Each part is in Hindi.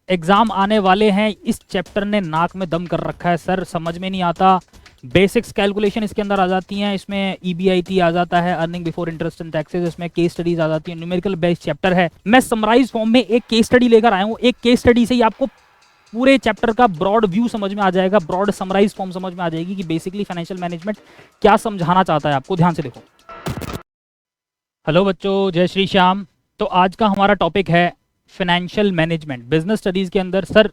एग्जाम आने वाले हैं, इस चैप्टर ने नाक में दम कर रखा है सर, समझ में नहीं आता। बेसिक्स कैलकुलेशन इसके अंदर आ जाती हैं, इसमें ईबीआईटी आ जाता है, earning before interest and taxes, इसमें केस स्टडीज आ जाती है, न्यूमेरिकल बेस्ड चैप्टर है। मैं समराइज फॉर्म में एक केस स्टडी लेकर आया हूँ। एक केस स्टडी से ही आपको पूरे चैप्टर का ब्रॉड व्यू समझ में आ जाएगा, ब्रॉड समराइज फॉर्म समझ में आ जाएगी कि बेसिकली फाइनेंशियल मैनेजमेंट क्या समझाना चाहता है आपको। ध्यान से देखो। हेलो बच्चों, जय श्री श्याम। तो आज का हमारा टॉपिक है फाइनेंशियल मैनेजमेंट बिजनेस स्टडीज के अंदर। सर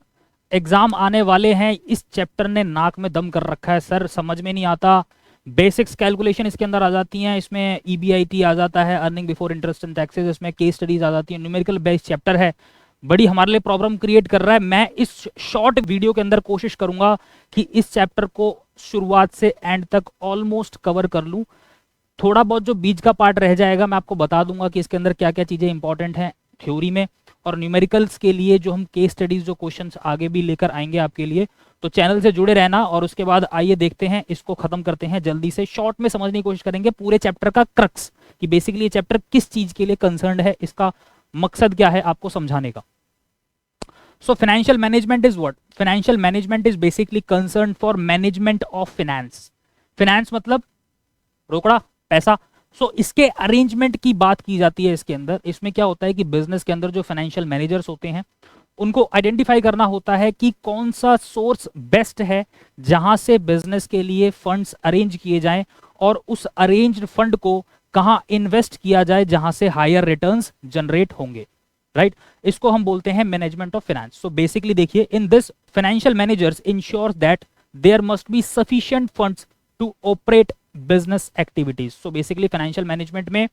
एग्जाम आने वाले हैं, इस चैप्टर ने नाक में दम कर रखा है सर, समझ में नहीं आता। बेसिक्स कैलकुलेशन इसके अंदर आ जाती हैं, इसमें ईबीआईटी आ जाता है, earning before interest and taxes, इसमें केस स्टडीज आ जाती है, न्यूमेरिकल बेस्ड चैप्टर है। बड़ी हमारे लिए प्रॉब्लम क्रिएट कर रहा है। मैं इस शॉर्ट वीडियो के अंदर कोशिश करूंगा कि इस चैप्टर को शुरुआत से एंड तक ऑलमोस्ट कवर कर लूं। थोड़ा बहुत जो बीच का पार्ट रह जाएगा मैं आपको बता दूंगा कि इसके अंदर क्या क्या चीजें इंपॉर्टेंट हैं थ्योरी में, और न्यूमेरिकल्स के लिए जो हम केस स्टडीज जो क्वेश्चंस आगे भी लेकर आएंगे आपके लिए। तो चैनल से जुड़े रहना। और उसके बाद आइए देखते हैं, इसको खत्म करते हैं जल्दी से। शॉर्ट में समझने की कोशिश करेंगे पूरे चैप्टर का क्रक्स, कि बेसिकली ये चैप्टर किस चीज के लिए कंसर्न्ड है, इसका मकसद क्या है आपको समझाने का। So financial management is what? Financial management is basically concern for management of finance. Finance मतलब रोकड़ा, पैसा। सो इसके अरेंजमेंट की बात की जाती है इसके अंदर। इसमें क्या होता है कि बिजनेस के अंदर जो फाइनेंशियल मैनेजर्स होते हैं उनको आइडेंटिफाई करना होता है कि कौन सा सोर्स बेस्ट है जहां से बिजनेस के लिए फंड्स अरेंज किए जाएं, और उस अरेंज्ड फंड को कहां इन्वेस्ट किया जाए जहां से हायर रिटर्न्स जनरेट होंगे। राइट, इसको हम बोलते हैं management of finance. So basically देखिए, in this financial managers ensure that there must be sufficient funds to operate business activities. So basically financial management में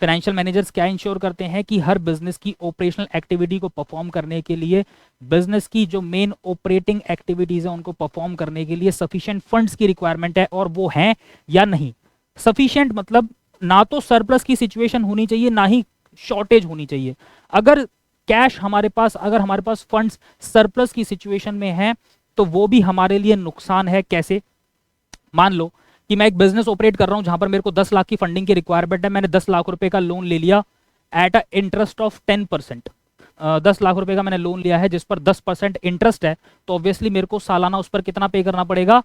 फाइनेंशियल मैनेजर्स क्या इंश्योर करते हैं कि हर बिजनेस की ऑपरेशनल एक्टिविटी को परफॉर्म करने के लिए, बिजनेस की जो मेन ऑपरेटिंग एक्टिविटीज है उनको परफॉर्म करने के लिए सफिशिएंट फंड्स की रिक्वायरमेंट है, और वो हैं या नहीं। सफिशिएंट मतलब ना तो सरप्लस की सिचुएशन होनी चाहिए, ना ही शॉर्टेज होनी चाहिए। अगर कैश हमारे पास, अगर हमारे पास फंड्स सरप्लस की सिचुएशन में है तो वो भी हमारे लिए नुकसान है। कैसे? मान लो कि मैं एक बिजनेस ऑपरेट कर रहा हूं जहां पर मेरे को 10 लाख की फंडिंग की रिक्वायरमेंट है। मैंने 10 लाख रुपए का लोन ले लिया at a interest of 10%। 10 lakh रुपए का मैंने लोन लिया है जिस पर 10% इंटरेस्ट है, तो ऑब्वियसली मेरे को सालाना उस पर कितना पे करना पड़ेगा?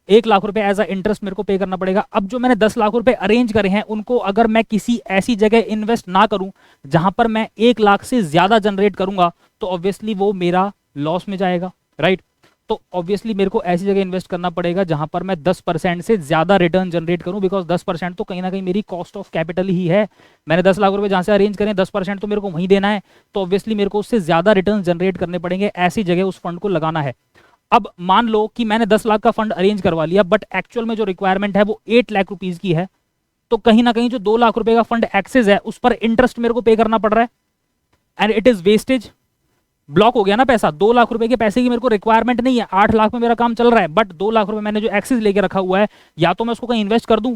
1 लाख रुपए एज अ इंटरेस्ट मेरे को पे करना पड़ेगा। अब जो मैंने 10 लाख रुपए अरेंज करे हैं उनको अगर मैं किसी ऐसी जगह इन्वेस्ट ना करूं जहां पर मैं 1 लाख से ज्यादा जनरेट करूंगा, तो ऑब्वियसली वो मेरा लॉस में जाएगा। राइट, तो ऑब्वियसली मेरे को ऐसी जगह इन्वेस्ट करना पड़ेगा जहां पर मैं 10% से ज्यादा रिटर्न जनरेट करूं, बिकॉज 10% तो कहीं ना कहीं मेरी कॉस्ट ऑफ कैपिटल ही है। मैंने 10 लाख रुपए जहां से अरेंज करें, 10% तो मेरे को वहीं देना है, तो ऑब्वियसली मेरे को उससे ज्यादा रिटर्न जनरेट करने पड़ेंगे। ऐसी जगह उस फंड को लगाना है। अब मान लो कि मैंने 10 लाख का फंड अरेंज करवा लिया, बट एक्चुअल में जो रिक्वायरमेंट है वो 8 लाख रुपीज की है, तो कहीं ना कहीं जो 2 लाख रुपए का फंड एक्सेस है उस पर इंटरेस्ट मेरे को पे करना पड़ रहा है, and it is wastage. Block हो गया ना पैसा। 2 लाख रुपए के पैसे की मेरे को रिक्वायरमेंट नहीं है, 8 लाख में मेरा काम चल रहा है, बट 2 लाख रुपए मैंने जो एक्सेस लेके रखा हुआ है, या तो मैं उसको कहीं इन्वेस्ट कर दूं,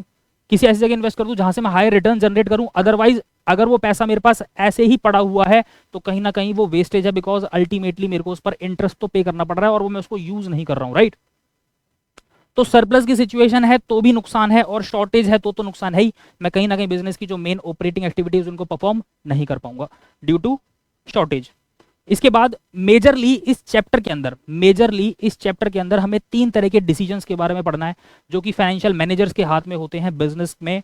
किसी ऐसी जगह इन्वेस्ट कर दूं जहां से मैं हायर रिटर्न जनरेट करूं। अदरवाइज अगर वो पैसा मेरे पास ऐसे ही पड़ा हुआ है तो कहीं ना कहीं वो वेस्टेज है, बिकॉज अल्टीमेटली मेरे को उस पर इंटरेस्ट तो पे करना पड़ रहा है और वो मैं उसको यूज नहीं कर रहा हूं। राइट, तो सरप्लस की सिचुएशन है तो भी नुकसान है, और शॉर्टेज है तो नुकसान है ही। मैं कहीं ना कहीं बिजनेस की जो मेन ऑपरेटिंग एक्टिविटीज उनको परफॉर्म नहीं कर पाऊंगा ड्यू टू शॉर्टेज। इसके बाद मेजरली इस चैप्टर के अंदर हमें 3 तरह के डिसीजंस के बारे में पढ़ना है जो कि फाइनेंशियल मैनेजर्स के हाथ में होते हैं बिजनेस में।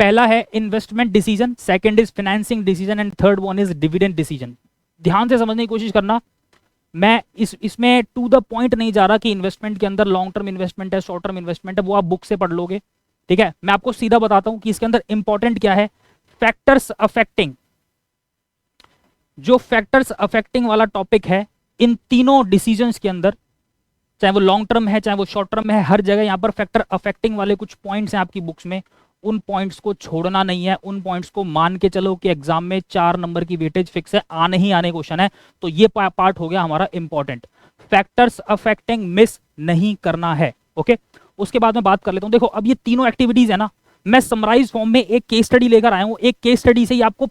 पहला है investment decision, second is financing decision, and third one is dividend decision. ध्यान से समझने की कोशिश करना। मैं इसमें टू द पॉइंट नहीं जा रहा कि इन्वेस्टमेंट के अंदर लॉन्ग टर्म इन्वेस्टमेंट है, शॉर्ट टर्म इन्वेस्टमेंट है, वो आप बुक से पढ़ लोगे। ठीक है, मैं आपको सीधा बताता हूं कि इसके अंदर इंपॉर्टेंट क्या है। फैक्टर्स अफेक्टिंग, जो फैक्टर्स अफेक्टिंग वाला टॉपिक है इन तीनों डिसीजंस के अंदर, चाहे वो लॉन्ग टर्म है चाहे वो शॉर्ट टर्म है, हर जगह यहां पर फैक्टर अफेक्टिंग वाले कुछ पॉइंट्स हैं आपकी बुक्स में। उन पॉइंट्स को छोड़ना नहीं है, उन पॉइंट्स को मान के चलो कि एग्जाम में 4 नंबर की वेटेज फिक्स है, आने ही आने क्वेश्चन है। तो ये पार्ट हो गया हमारा इंपॉर्टेंट। फैक्टर्स अफेक्टिंग मिस नहीं करना है। ओके, उसके बाद में बात कर लेता हूं। देखो, अब ये तीनों एक्टिविटीज है ना, मैं समराइज फॉर्म में एक केस स्टडी लेकर आया हूं। एक केस स्टडी से ही आपको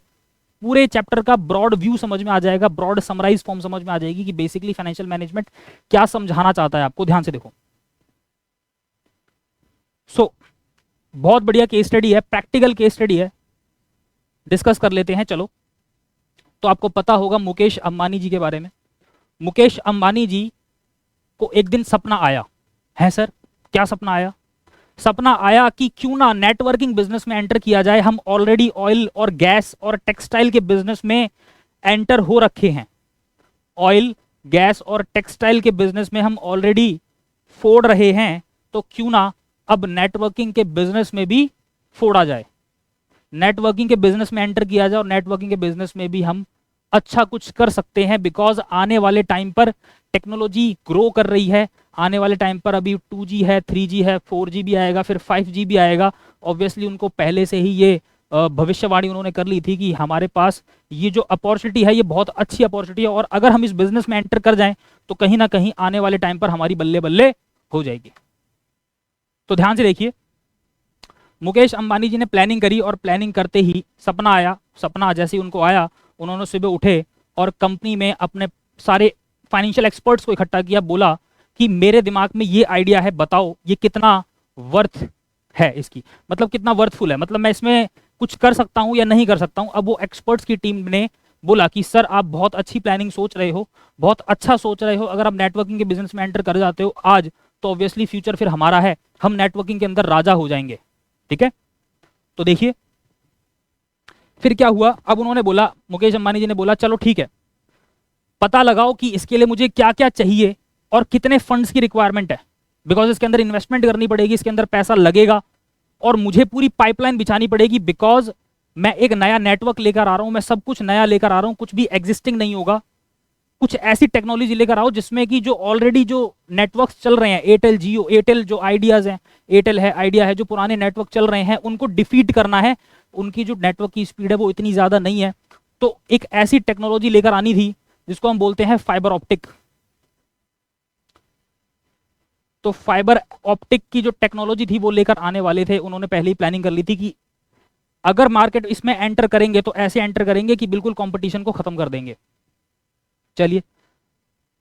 पूरे चैप्टर का ब्रॉड व्यू समझ में आ जाएगा, ब्रॉड समराइज फॉर्म समझ में आ जाएगी कि बेसिकली फाइनेंशियल मैनेजमेंट क्या समझाना चाहता है आपको। ध्यान से देखो। बहुत बढ़िया केस स्टडी है, प्रैक्टिकल केस स्टडी है, डिस्कस कर लेते हैं। चलो, तो आपको पता होगा मुकेश अंबानी जी के बारे में। मुकेश अंबानी जी को एक दिन सपना आया है। सर क्या सपना आया? सपना आया कि क्यों ना नेटवर्किंग बिजनेस में एंटर किया जाए। हम ऑलरेडी ऑयल और गैस और टेक्सटाइल के बिजनेस में एंटर हो रखे हैं। ऑयल, गैस और टेक्सटाइल के बिजनेस में हम ऑलरेडी फोड़ रहे हैं, तो क्यों ना अब नेटवर्किंग के बिजनेस में भी फोड़ा जाए, नेटवर्किंग के बिजनेस में एंटर किया जाए और नेटवर्किंग के बिजनेस में भी हम अच्छा कुछ कर सकते हैं। बिकॉज आने वाले टाइम पर टेक्नोलॉजी ग्रो कर रही है। आने वाले टाइम पर अभी 2G है, 3G है, 4G भी आएगा, फिर 5G भी आएगा। ऑब्वियसली उनको पहले से ही ये भविष्यवाणी उन्होंने कर ली थी कि हमारे पास ये जो अपॉर्चुनिटी है ये बहुत अच्छी अपॉर्चुनिटी है, और अगर हम इस बिजनेस में एंटर कर जाएं तो कहीं ना कहीं आने वाले टाइम पर हमारी बल्ले बल्ले हो जाएगी। तो ध्यान से देखिए, मुकेश अंबानी जी ने प्लानिंग करी और प्लानिंग करते ही सपना आया। सपना जैसे ही उनको आया, उन्होंने सुबह उठे और कंपनी में अपने सारे फाइनेंशियल एक्सपर्ट्स को इकट्ठा किया। बोला कि मेरे दिमाग में ये आइडिया है, बताओ ये कितना वर्थ है, इसकी मतलब कितना वर्थफुल है, मतलब मैं इसमें कुछ कर सकता हूं या नहीं कर सकता हूं। अब वो एक्सपर्ट्स की टीम ने बोला कि सर आप बहुत अच्छी प्लानिंग सोच रहे हो, बहुत अच्छा सोच रहे हो। अगर आप नेटवर्किंग के बिजनेस में एंटर कर जाते हो आज, तो ऑब्वियसली फ्यूचर फिर हमारा है, हम नेटवर्किंग के अंदर राजा हो जाएंगे। ठीक है, तो देखिए फिर क्या हुआ। अब उन्होंने बोला, मुकेश अंबानी जी ने बोला चलो ठीक है, पता लगाओ कि इसके लिए मुझे क्या क्या चाहिए और कितने फंड्स की रिक्वायरमेंट है। बिकॉज इसके अंदर इन्वेस्टमेंट करनी पड़ेगी, इसके अंदर पैसा लगेगा और मुझे पूरी पाइपलाइन बिछानी पड़ेगी। बिकॉज मैं एक नया नेटवर्क लेकर आ रहा हूं, मैं सब कुछ नया लेकर आ रहा हूं, कुछ भी एग्जिस्टिंग नहीं होगा। कुछ ऐसी टेक्नोलॉजी लेकर आओ जिसमें कि जो ऑलरेडी जो नेटवर्क्स चल रहे हैं, एयरटेल, जियो, एयरटेल जो आइडियाज हैं, एयरटेल है, आइडिया है, जो पुराने नेटवर्क चल रहे हैं उनको डिफीट करना है। उनकी जो नेटवर्क की स्पीड है वो इतनी ज्यादा नहीं है, तो एक ऐसी टेक्नोलॉजी लेकर आनी थी जिसको हम बोलते हैं फाइबर ऑप्टिक। तो फाइबर ऑप्टिक की जो टेक्नोलॉजी थी वो लेकर आने वाले थे। उन्होंने पहले ही प्लानिंग कर ली थी कि अगर मार्केट इसमें एंटर करेंगे तो ऐसे एंटर करेंगे कि बिल्कुल कंपटीशन को खत्म कर देंगे। चलिए,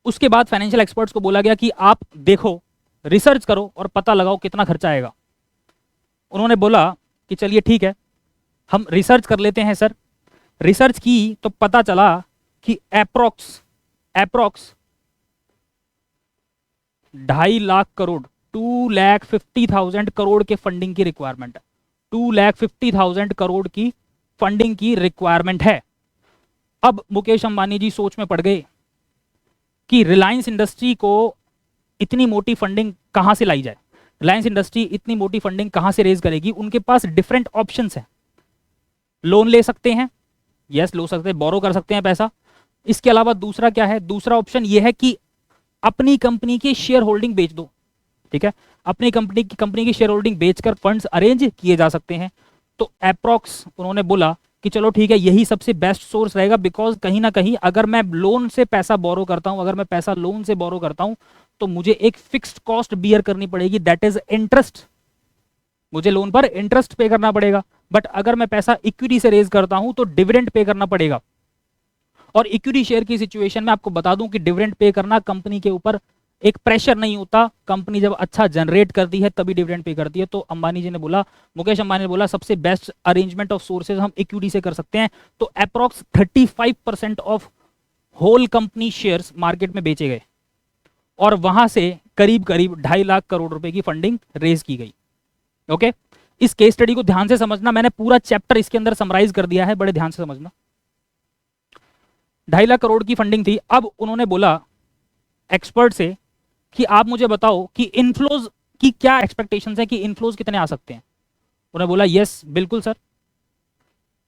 उसके बाद फाइनेंशियल एक्सपर्ट्स को बोला गया कि आप देखो, रिसर्च करो और पता लगाओ कितना खर्चा आएगा। उन्होंने बोला कि चलिए ठीक है, हम रिसर्च कर लेते हैं। सर रिसर्च की तो पता चला कि अप्रोक्स 2.5 लाख करोड़, 2,50,000 करोड़ के फंडिंग की रिक्वायरमेंट है। 2,50,000 करोड़ की फंडिंग की रिक्वायरमेंट है। अब मुकेश अंबानी जी सोच में पड़ गए कि रिलायंस इंडस्ट्री को इतनी मोटी फंडिंग कहां से लाई जाए, रिलायंस इंडस्ट्री इतनी मोटी फंडिंग कहां से रेज करेगी। उनके पास डिफरेंट ऑप्शंस हैं। लोन ले सकते हैं, यस लो सकते हैं, बोरो कर सकते हैं पैसा। इसके अलावा दूसरा क्या है, दूसरा ऑप्शन यह है कि अपनी कंपनी की शेयर होल्डिंग बेच दो। ठीक है, अपनी कंपनी की शेयर होल्डिंग बेचकर फंड्स अरेंज किए जा सकते हैं। तो अप्रॉक्स उन्होंने बोला कि चलो ठीक है, यही सबसे बेस्ट सोर्स रहेगा। बिकॉज कहीं ना कहीं अगर मैं लोन से पैसा बोरो करता हूं, अगर मैं पैसा लोन से बोरो करता हूं तो मुझे एक फिक्स्ड कॉस्ट बियर करनी पड़ेगी, दैट इज इंटरेस्ट। मुझे लोन पर इंटरेस्ट पे करना पड़ेगा। बट अगर मैं पैसा इक्विटी से रेज करता हूं तो डिविडेंड पे करना पड़ेगा। और इक्विटी शेयर की सिचुएशन में आपको बता दूं कि डिविडेंड पे करना कंपनी के ऊपर एक प्रेशर नहीं होता। कंपनी जब अच्छा जनरेट करती है तभी डिविडेंड पे करती है। तो अंबानी जी ने बोला, मुकेश अंबानी ने बोला सबसे बेस्ट अरेंजमेंट ऑफ सोर्सेज हम इक्विटी से कर सकते हैं। तो approx 35% of whole company shares market में बेचे गए और वहां से करीब करीब 2.5 लाख करोड़ रुपए की फंडिंग रेज की गई। ओके, इस केस स्टडी को ध्यान से समझना, मैंने पूरा चैप्टर इसके अंदर समराइज कर दिया है, बड़े ध्यान से समझना। 2.5 लाख करोड़ की फंडिंग थी। अब उन्होंने बोला एक्सपर्ट से कि आप मुझे बताओ कि इनफ्लोज की क्या एक्सपेक्टेशंस है, कि इनफ्लोज कितने आ सकते हैं। उन्होंने बोला यस बिल्कुल सर,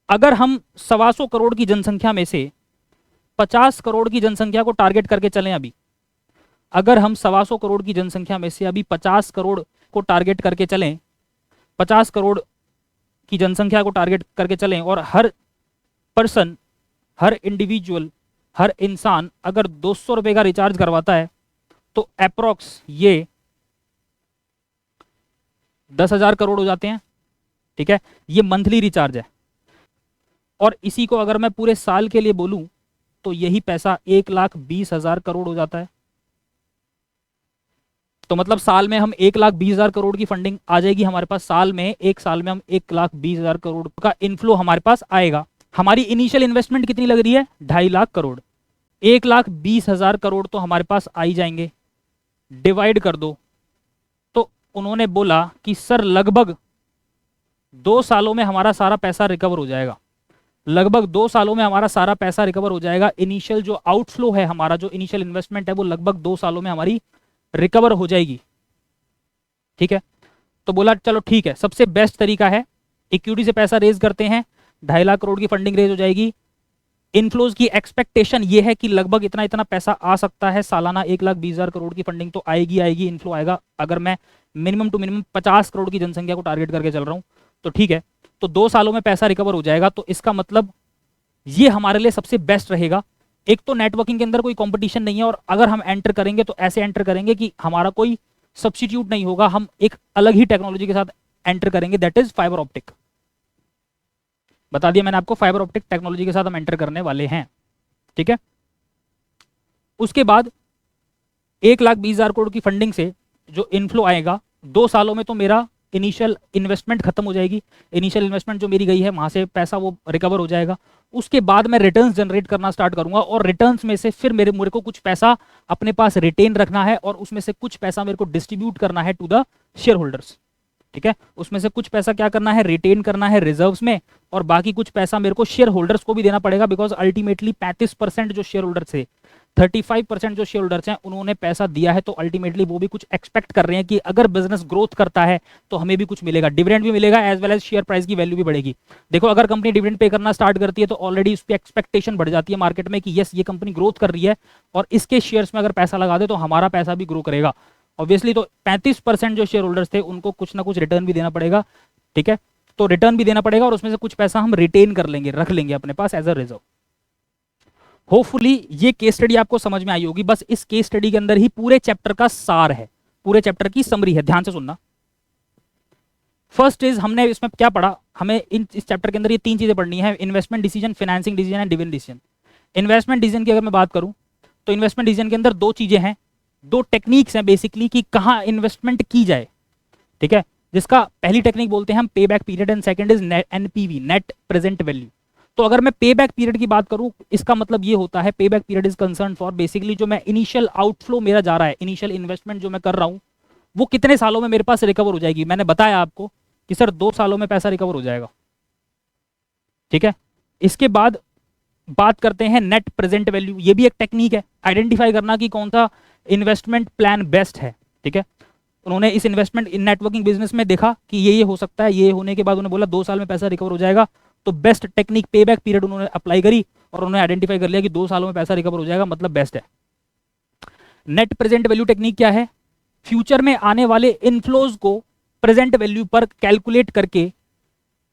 अगर हम 125 करोड़ की जनसंख्या में से 50 करोड़ की जनसंख्या को टारगेट करके चलें, अभी अगर हम 125 करोड़ की जनसंख्या में से अभी 50 करोड़ को टारगेट करके चलें, 50 करोड़ की जनसंख्या को टारगेट करके चलें और हर पर्सन, हर इंडिविजुअल, हर इंसान अगर 200 रुपए का रिचार्ज करवाता है तो अप्रॉक्स ये 10,000 करोड़ हो जाते हैं। ठीक है, ये मंथली रिचार्ज है। और इसी को अगर मैं पूरे साल के लिए बोलूं तो यही पैसा 1,20,000 करोड़ हो जाता है। तो मतलब साल में हम 1,20,000 करोड़ की फंडिंग आ जाएगी हमारे पास। साल में, एक साल में हम 1,20,000 करोड़ का इनफ्लो हमारे पास आएगा। हमारी इनिशियल इन्वेस्टमेंट कितनी लग रही है, 2.5 लाख करोड़। 1,20,000 करोड़ तो हमारे पास आ ही जाएंगे, डिवाइड कर दो। तो उन्होंने बोला कि सर लगभग 2 सालों में हमारा सारा पैसा रिकवर हो जाएगा, लगभग 2 सालों में हमारा सारा पैसा रिकवर हो जाएगा। इनिशियल जो आउटफ्लो है हमारा, जो इनिशियल इन्वेस्टमेंट है वो लगभग 2 सालों में हमारी रिकवर हो जाएगी। ठीक है, तो बोला चलो ठीक है, सबसे बेस्ट तरीका है इक्विटी से पैसा रेज करते हैं, 2.5 लाख करोड़ की फंडिंग रेज हो जाएगी। इनफ्लोज की एक्सपेक्टेशन ये है कि लगभग इतना इतना पैसा आ सकता है, सालाना 1,20,000 करोड़ की फंडिंग तो आएगी आएगी, इनफ्लो आएगा। अगर मैं मिनिमम टू मिनिमम 50 करोड़ की जनसंख्या को टारगेट करके चल रहा हूं तो ठीक है, तो 2 सालों में पैसा रिकवर हो जाएगा। तो इसका मतलब ये हमारे लिए सबसे बेस्ट रहेगा। एक तो नेटवर्किंग के अंदर कोई कंपटीशन नहीं है, और अगर हम एंटर करेंगे तो ऐसे एंटर करेंगे कि हमारा कोई सब्स्टिट्यूट नहीं होगा, हम एक अलग ही टेक्नोलॉजी के साथ एंटर करेंगे, दैट इज फाइबर ऑप्टिक। बता दिया मैंने आपको, फाइबर ऑप्टिक टेक्नोलॉजी के साथ हम एंटर करने वाले हैं। ठीक है, उसके बाद 1,20,000 करोड़ की फंडिंग से जो इनफ्लो आएगा, 2 सालों में तो मेरा इनिशियल इन्वेस्टमेंट खत्म हो जाएगी, इनिशियल इन्वेस्टमेंट जो मेरी गई है वहां से पैसा वो रिकवर हो जाएगा। उसके बाद मैं रिटर्न्स जनरेट करना स्टार्ट करूंगा, और रिटर्न्स में से फिर मेरे को कुछ पैसा अपने पास रिटेन रखना है, और उसमें से कुछ पैसा मेरे को डिस्ट्रीब्यूट करना है टू द शेयर होल्डर्स। ठीक है, उसमें से कुछ पैसा क्या करना है, रिटेन करना है रिजर्व्स में, और बाकी कुछ पैसा मेरे को शेयर होल्डर्स को भी देना पड़ेगा, बिकॉज अल्टीमेटली 35% जो शेयर होल्डर्स थे, 35% जो शेयर होल्डर्स हैं उन्होंने पैसा दिया है, तो अल्टीमेटली वो भी कुछ एक्सपेक्ट कर रहे हैं कि अगर बिजनेस ग्रोथ करता है तो हमें भी कुछ मिलेगा, डिविडेंड भी मिलेगा, as well as share price की वैल्यू भी बढ़ेगी। देखो, अगर कंपनी डिविडेंड पे करना स्टार्ट करती है तो ऑलरेडी उस पर एक्सपेक्टेशन बढ़ जाती है मार्केट में कि यस ये कंपनी ग्रोथ कर रही है, और इसके शेयर्स में अगर पैसा लगा दे तो हमारा पैसा भी ग्रो करेगा ऑब्वियसली। तो 35% जो शेयर होल्डर्स थे उनको कुछ ना कुछ रिटर्न भी देना पड़ेगा। ठीक है, तो रिटर्न भी देना पड़ेगा, और उसमें से कुछ पैसा हम रिटेन कर लेंगे, रख लेंगे अपने पास एज अ रिजर्व। होपफुली ये केस स्टडी आपको समझ में आई होगी। बस इस केस स्टडी के अंदर ही पूरे चैप्टर का सार है, पूरे चैप्टर की समरी है, ध्यान से सुनना। फर्स्ट इज, हमने इसमें क्या पढ़ा, हमें इस चैप्टर के अंदर ये 3 चीजें पढ़नी है, investment decision, financing decision and dividend decision. Investment decision की अगर मैं बात करूं तो इन्वेस्टमेंट डिसीजन के अंदर 2 चीजें हैं, 2 टेक्निक्स हैं बेसिकली कि कहां इन्वेस्टमेंट की जाए। ठीक है, जिसका पहली टेक्निक बोलते हैं हम पे back period, and second is NPV, net present value. तो अगर मैं पे बैक पीरियड की बात करूं, इसका मतलब ये होता है, पे back period is concern for basically जो मैं इनिशियल आउटफ्लो मेरा जा रहा है, इनिशियल इन्वेस्टमेंट जो मैं कर रहा हूं वो कितने सालों में मेरे पास रिकवर हो जाएगी। मैंने बताया आपको कि सर 2 सालों में पैसा रिकवर हो जाएगा। ठीक है, इसके बाद बात करते हैं नेट प्रेजेंट वैल्यू। ये भी एक टेक्निक है आइडेंटिफाई करना कि कौन सा इन्वेस्टमेंट प्लान बेस्ट है। ठीक है, उन्होंने इस इन्वेस्टमेंट इन नेटवर्किंग बिजनेस में देखा कि ये हो सकता है, ये होने के बाद उन्होंने बोला 2 साल में पैसा रिकवर हो जाएगा, तो बेस्ट टेक्निक पे बैक पीरियड उन्होंने अप्लाई करी, और उन्होंने आइडेंटिफाई कर लिया कि 2 सालों में पैसा रिकवर हो जाएगा, मतलब बेस्ट है। नेट प्रेजेंट वैल्यू टेक्निक क्या है, फ्यूचर में आने वाले इनफ्लोज को प्रेजेंट वैल्यू पर कैलकुलेट करके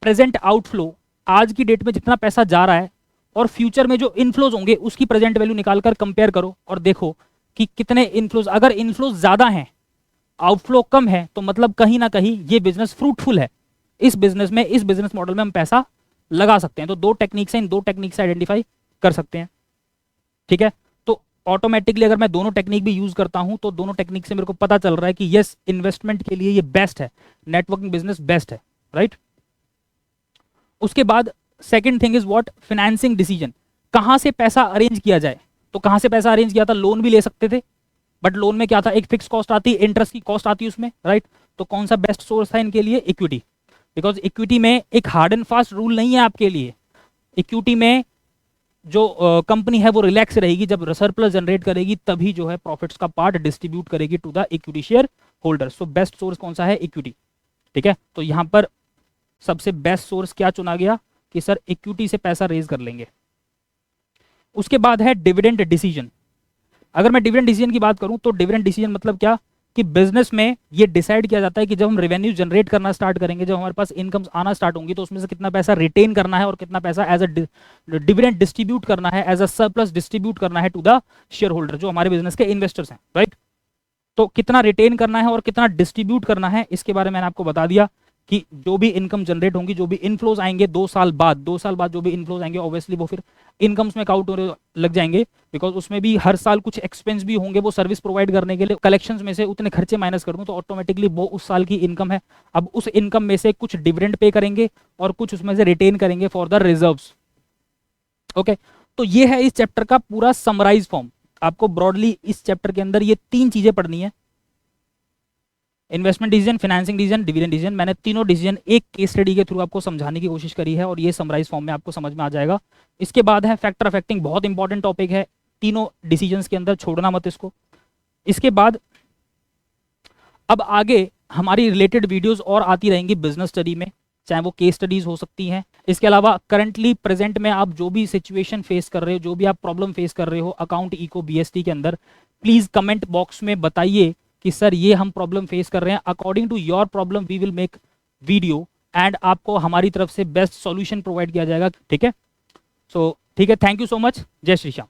प्रेजेंट आउटफ्लो, आज की डेट में जितना पैसा जा रहा है, और फ्यूचर में जो इनफ्लोज होंगे उसकी प्रेजेंट वैल्यू निकालकर कंपेयर करो और देखो कि कितने इनफ्लोज, अगर इनफ्लोज ज्यादा हैं आउटफ्लो कम है, तो मतलब कहीं ना कहीं ये बिजनेस फ्रूटफुल है, इस बिजनेस में, इस बिजनेस मॉडल में हम पैसा लगा सकते हैं। तो 2 टेक्निक से, इन 2 टेक्निक से आइडेंटिफाई कर सकते हैं। ठीक है, तो ऑटोमेटिकली अगर मैं दोनों टेक्निक भी यूज करता हूं तो दोनों टेक्निक से मेरे को पता चल रहा है कि यस इन्वेस्टमेंट के लिए ये बेस्ट है, नेटवर्किंग बिजनेस बेस्ट है। राइट, उसके बाद second thing is what, financing decision, कहां से पैसा अरेंज किया जाए। तो कहां से पैसा अरेंज किया था, लोन भी ले सकते थे, बट लोन में क्या था, एक फिक्स कॉस्ट आती, इंटरेस्ट की कॉस्ट आती उसमें। राइट, तो कौन सा बेस्ट सोर्स था इनके लिए, इक्विटी, बिकॉज इक्विटी में एक हार्ड एंड फास्ट रूल नहीं है आपके लिए। इक्विटी में जो कंपनी है वो रिलैक्स रहेगी, जब सरप्लस जनरेट करेगी तभी जो है प्रॉफिट्स का पार्ट डिस्ट्रीब्यूट करेगी to the equity share holder. So best source कौन सा है, इक्विटी। ठीक है, तो यहां पर सबसे बेस्ट सोर्स क्या चुना गया कि सर इक्विटी से पैसा रेज कर लेंगे। उसके बाद है डिविडेंड डिसीजन। अगर मैं डिविडेंड डिसीजन की बात करूं तो डिविडेंड डिसीजन मतलब क्या कि बिजनेस में ये डिसाइड किया जाता है कि जब हम रेवेन्यू जनरेट करना स्टार्ट करेंगे, जब हमारे पास इनकम्स आना स्टार्ट होंगी, तो उसमें से कितना पैसा रिटेन करना है और कितना पैसा एज अ डिविडेंड डिस्ट्रीब्यूट करना है, एज अ सरप्लस डिस्ट्रीब्यूट करना है टू द शेयर होल्डर, जो हमारे बिजनेस के इन्वेस्टर्स हैं। राइट, तो कितना रिटेन करना है और कितना डिस्ट्रीब्यूट करना है, इसके बारे में मैंने आपको बता दिया कि जो भी इनकम जनरेट होंगी, जो भी इनफ्लोज आएंगे 2 साल बाद, 2 साल बाद जो भी इनफ्लोज आएंगे ऑब्वियसली वो फिर इनकम्स में काउंट होने लग जाएंगे, बिकॉज उसमें भी हर साल कुछ एक्सपेंस भी होंगे, वो सर्विस प्रोवाइड करने के लिए कलेक्शंस में से उतने खर्चे माइनस कर दूं तो ऑटोमेटिकली वो उस साल की इनकम है। अब उस इनकम में से कुछ डिविडेंड पे करेंगे और कुछ उसमें से रिटेन करेंगे फॉर द रिजर्व्स। ओके, तो ये है इस चैप्टर का पूरा समराइज फॉर्म। आपको ब्रॉडली इस चैप्टर के अंदर ये 3 चीजें पढ़नी है, investment decision, financing decision, dividend decision. मैंने तीनों डिसीजन एक केस स्टडी के थ्रू आपको समझाने की कोशिश करी है और ये समराइज फॉर्म में आपको समझ में आ जाएगा। इसके बाद है फैक्टर अफेक्टिंग, बहुत इंपॉर्टेंट टॉपिक है तीनों डिसीजंस के अंदर, छोड़ना मत इसको। इसके बाद अब आगे हमारी रिलेटेड वीडियोस और आती रहेंगी बिजनेस स्टडी में, चाहे वो केस स्टडीज हो सकती हैं। इसके अलावा करंटली प्रेजेंट में आप जो भी सिचुएशन फेस कर रहे हो, जो भी आप प्रॉब्लम फेस कर रहे हो अकाउंट इको बीएसटी के अंदर, प्लीज कमेंट बॉक्स में बताइए कि सर ये हम प्रॉब्लम फेस कर रहे हैं, according to your problem we will make video and आपको हमारी तरफ से बेस्ट सॉल्यूशन प्रोवाइड किया जाएगा। ठीक है, सो ठीक है, थैंक यू सो मच, जय श्री श्याम।